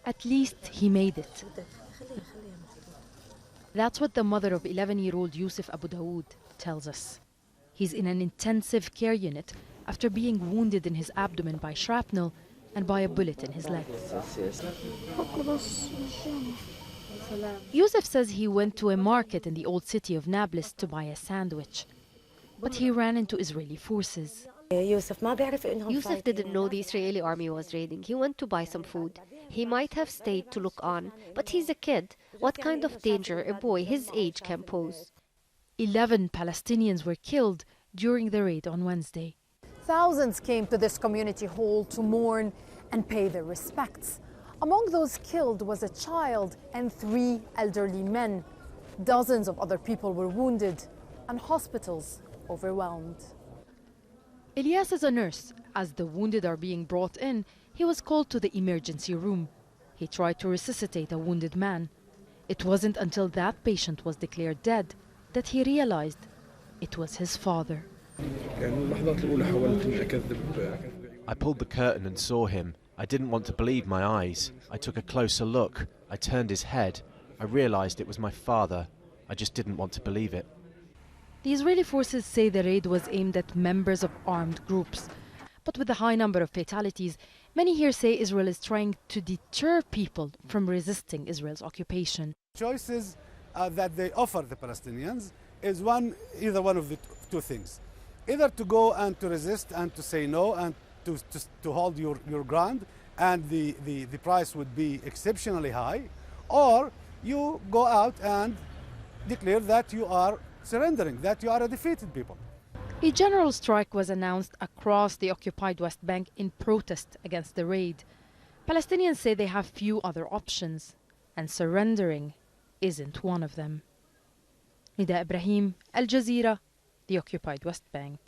At least he made it. That's what the mother of 11-year-old Yusuf Abu Dawood tells us. He's in an intensive care unit after being wounded in his abdomen by shrapnel and by a bullet in his leg. Yusuf says he went to a market in the old city of Nablus to buy a sandwich, but he ran into Israeli forces. Yusuf didn't know the Israeli army was raiding. He went to buy some food. He might have stayed to look on, but he's a kid. What kind of danger a boy his age can pose? 11 Palestinians were killed during the raid on Wednesday. Thousands came to this community hall to mourn and pay their respects. Among those killed was a child and 3 elderly men. Dozens of other people were wounded and hospitals overwhelmed. Ilyas is a nurse. As the wounded are being brought in, he was called to the emergency room. He tried to resuscitate a wounded man. It wasn't until that patient was declared dead that he realized it was his father. I pulled the curtain and saw him. I didn't want to believe my eyes. I took a closer look. I turned his head. I realized it was my father. I just didn't want to believe it. The Israeli forces say the raid was aimed at members of armed groups. But with the high number of fatalities, many here say Israel is trying to deter people from resisting Israel's occupation. Choices that they offer the Palestinians is either one of the two things. Either to go and to resist and to say no and to hold your ground, and the price would be exceptionally high, or you go out and declare that you are surrendering, that you are a defeated people. A general strike was announced across the occupied West Bank in protest against the raid. Palestinians say they have few other options, and surrendering isn't one of them. Nida Ibrahim, Al Jazeera, the occupied West Bank.